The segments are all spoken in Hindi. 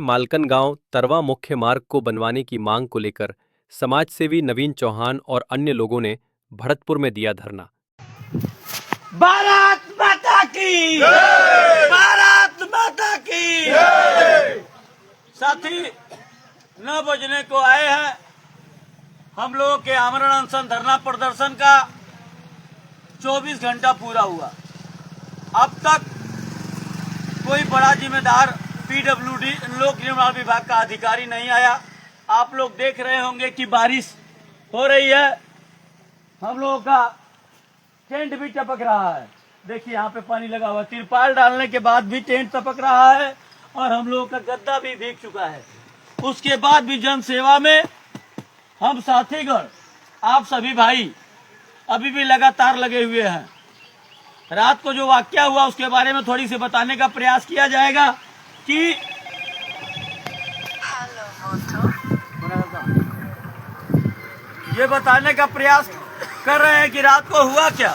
मालकन गांव तरवा मुख्य मार्ग को बनवाने की मांग को लेकर समाजसेवी नवीन चौहान और अन्य लोगों ने भरतपुर में दिया धरना। भारत माता की जय! भारत माता की जय! साथी 9 बजने को आए हैं। हम लोगों के आमरण अनशन धरना प्रदर्शन का 24 घंटा पूरा हुआ। अब तक कोई बड़ा जिम्मेदार पीडब्ल्यूडी लोक निर्माण विभाग का अधिकारी नहीं आया। आप लोग देख रहे होंगे कि बारिश हो रही है, हम लोगों का टेंट भी टपक रहा है। देखिए यहाँ पे पानी लगा हुआ, तिरपाल डालने के बाद भी टेंट टपक रहा है और हम लोगों का गद्दा भी भीग चुका है। उसके बाद भी जन सेवा में हम साथीगण, आप सभी भाई अभी भी लगातार लगे हुए हैं। रात को जो वाकया हुआ उसके बारे में थोड़ी सी बताने का प्रयास किया जाएगा कि ये बताने का प्रयास कर रहे हैं कि रात को हुआ क्या।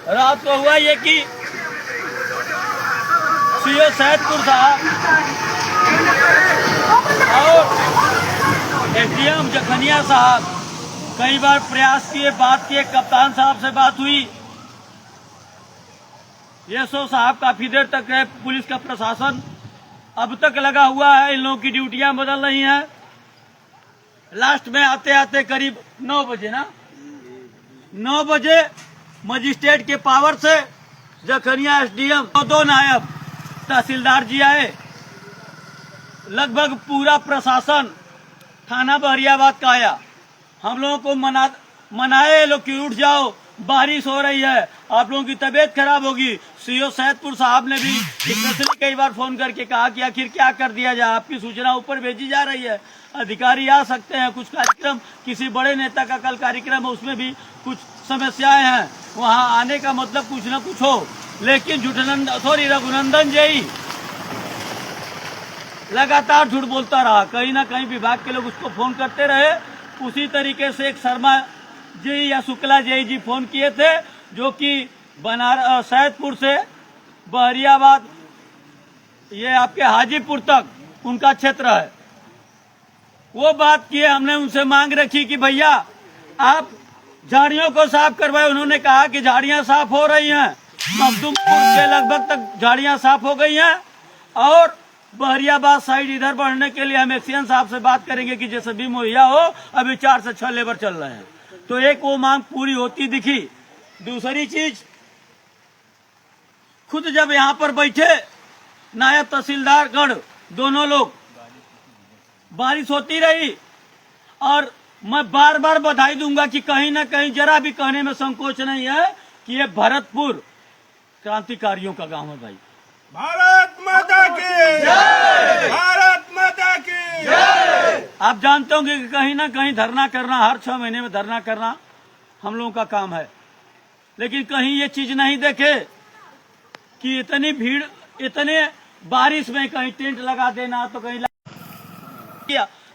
रात को हुआ ये कि सीओ सैदपुर साहब और एसडीएम जखनिया साहब कई बार प्रयास किए, बात किए, कप्तान साहब से बात हुई, एसओ साहब काफी देर तक रहे, पुलिस का प्रशासन अब तक लगा हुआ है, इन लोगों की ड्यूटियां बदल रही हैं। लास्ट में आते आते करीब 9 बजे 9 बजे मजिस्ट्रेट के पावर से जखनिया एसडीएम और 2 नायब तहसीलदार जी आए। लगभग पूरा प्रशासन थाना बहरियाबाद का आया। हम लोगों को मनाए लोग कि उठ जाओ, बारिश हो रही है, आप लोगों की तबीयत खराब होगी। सीओ सैदपुर साहब ने भी स्पेशली कई बार फोन करके कहा कि आखिर क्या कर दिया जाए, आपकी सूचना ऊपर भेजी जा रही है, अधिकारी आ सकते हैं, कुछ कार्यक्रम किसी बड़े नेता का कल कार्यक्रम है उसमें भी कुछ समस्याएं हैं, वहां आने का मतलब कुछ न कुछ हो। लेकिन रघुनंदन जी लगातार झूठ बोलता रहा। कहीं ना कहीं विभाग के लोग उसको फोन करते रहे। उसी तरीके से एक शर्मा जी या शुक्ला जी फोन किए थे, जो कि सैदपुर से बहरियाबाद ये आपके हाजीपुर तक उनका क्षेत्र है। वो बात किए, हमने उनसे मांग रखी कि भैया आप झाड़ियों को साफ करवाए। उन्होंने कहा कि झाड़ियां साफ हो रही हैं, मखदूमपुर के लगभग तक झाड़ियां साफ हो गई हैं और बहरियाबाद साइड इधर बढ़ने के लिए हम एक्सीएन साहब से बात करेंगे कि जैसे भी मुहैया हो। अभी 4 से 6 लेबर चल रहे हैं, तो एक वो मांग पूरी होती दिखी। दूसरी चीज, खुद जब यहाँ पर बैठे नायब तहसीलदार गण दोनों लोग, बारिश होती रही और मैं बार बार बधाई दूंगा कि कहीं ना कहीं जरा भी कहने में संकोच नहीं है कि ये भरतपुर क्रांतिकारियों का गांव है भाई। भारत माता की जय! भारत माता की जय! आप जानते होंगे कि कहीं ना कहीं धरना करना, हर 6 महीने में धरना करना हम लोगों का काम है, लेकिन कहीं ये चीज नहीं देखे कि इतनी भीड़, इतने बारिश में कहीं टेंट लगा देना, तो कहीं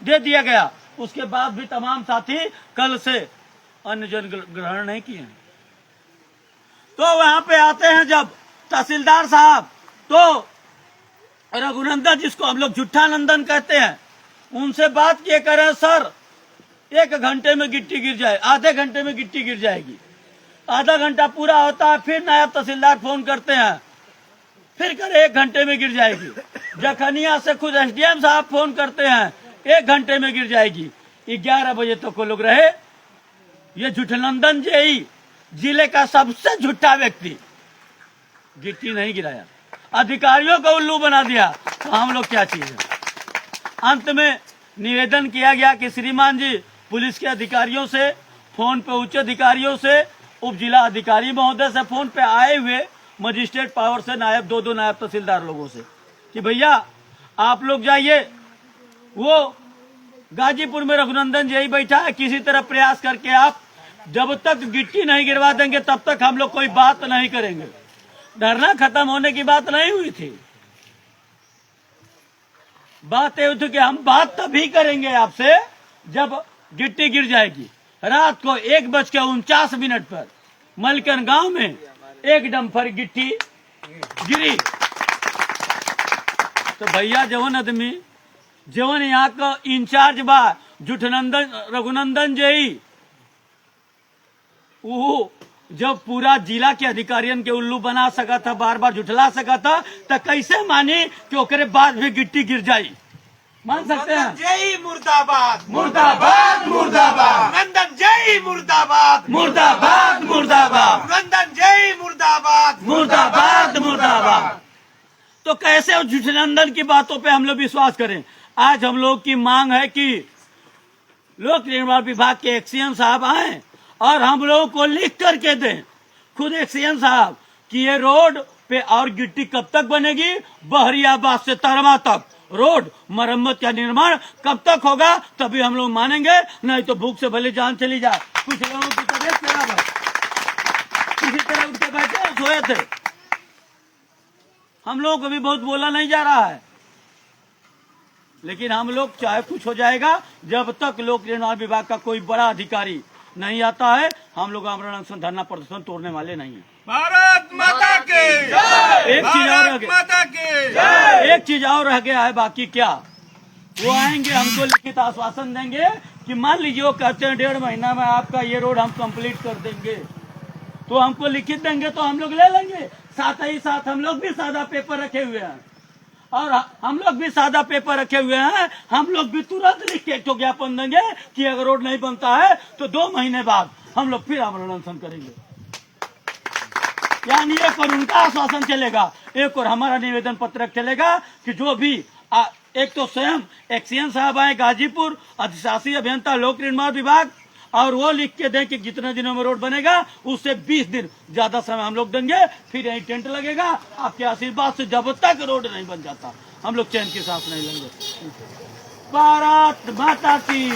दे दिया गया। उसके बाद भी तमाम साथी कल से अन्न जल ग्रहण नहीं किए हैं। तो वहां पे आते हैं जब तहसीलदार साहब, तो रघुनंदन जिसको हम लोग झूठा नंदन कहते हैं, उनसे बात किए करें सर 1 घंटे में गिट्टी गिर जाए, आधे घंटे में गिट्टी गिर जाएगी। आधा घंटा पूरा होता है, फिर नायब तहसीलदार फोन करते हैं, फिर करे 1 घंटे में गिर जाएगी। जखनिया से खुद एसडीएम साहब फोन करते हैं, 1 घंटे में गिर जाएगी। 11 बजे तक को लोग रहे। ये झूठनंदन जी जिले का सबसे झूठा व्यक्ति गिट्टी नहीं गिराया, अधिकारियों को उल्लू बना दिया, तो हम लोग क्या चीज है। अंत में निवेदन किया गया कि श्रीमान जी पुलिस के अधिकारियों से फोन पे, उच्च अधिकारियों से, उप जिला अधिकारी महोदय से फोन पे आए हुए मजिस्ट्रेट पावर से नायब 2 नायब तहसीलदार लोगों से कि भैया आप लोग जाइए, वो गाजीपुर में रघुनंदन जी बैठा है, किसी तरह प्रयास करके आप जब तक गिट्टी नहीं गिरवा देंगे तब तक हम लोग कोई बात नहीं करेंगे। धरना खत्म होने की बात नहीं हुई थी, बात ये हुई थी कि हम बात तभी करेंगे आपसे जब गिट्टी गिर जाएगी। रात को 1:49 पर मलकन गांव में एक डंपर गिट्टी गिरी। तो भैया जवन आदमी जवन यहाँ का इंचार्ज बा जुठनंदन रघुनंदन जी, वो जब पूरा जिला के अधिकारियों के उल्लू बना सका था, बार बार जुठला सका था, तो कैसे मानी कि ओकरे बाद भी गिट्टी गिर जाई? मान सकते हैं? जय मुर्दाबाद, मुर्दाबाद मुर्दाबाद, नंदन जय मुर्दाबाद, मुर्दाबाद मुर्दाबाद, नंदन जय मुर्दाबाद, मुर्दाबाद मुर्दाबाद। तो कैसे उस जुठनंदन की बातों पे हम लोग विश्वास करें? आज हम लोग की मांग है कि लोक निर्माण विभाग के एक्सीएम साहब आए और हम लोगों को लिख करके दें, खुद एक्सीएम साहब, कि ये रोड पे और गिट्टी कब तक बनेगी, बहरियाबाद से तरवा तक रोड मरम्मत या निर्माण कब तक होगा, तभी हम लोग मानेंगे, नहीं तो भूख से भले जान चली जाए। कुछ लोगों की तबीयत खराब है, किसी तरह उठ के बैठे सोए थे, हम लोग को भी बहुत बोला नहीं जा रहा है, लेकिन हम लोग चाहे कुछ हो जाएगा, जब तक लोक निर्माण विभाग का कोई बड़ा अधिकारी नहीं आता है, हम लोग आमरण अनशन धरना प्रदर्शन तोड़ने वाले नहीं है। भारत माता की एक चीज और रह भारत गया, माता की एक चीज और रह गया है, बाकी क्या, वो आएंगे हमको लिखित आश्वासन देंगे कि मान लीजिए वो कहते हैं 1.5 महीना में आपका ये रोड हम कंप्लीट कर देंगे, तो हमको लिखित देंगे तो हम लोग ले लेंगे। साथ ही साथ हम लोग भी सादा पेपर रखे हुए हैं, और हम लोग भी सादा पेपर रखे हुए हैं, हम लोग भी तुरंत लिख के एक तो ज्ञापन देंगे कि अगर रोड नहीं बनता है तो 2 महीने बाद हम लोग फिर आमरण अनशन करेंगे। यानी एक और उनका आश्वासन चलेगा, एक और हमारा निवेदन पत्रक चलेगा कि जो भी एक तो स्वयं एक्सीएम साहब आए गाजीपुर, अधिशासी अभियंता लोक निर्माण विभाग, और वो लिख के दें कि जितने दिनों में रोड बनेगा उससे 20 दिन ज्यादा समय हम लोग देंगे, फिर यही टेंट लगेगा। आपके आशीर्वाद से जब तक रोड नहीं बन जाता हम लोग चैन की सांस नहीं लेंगे। भारत माता की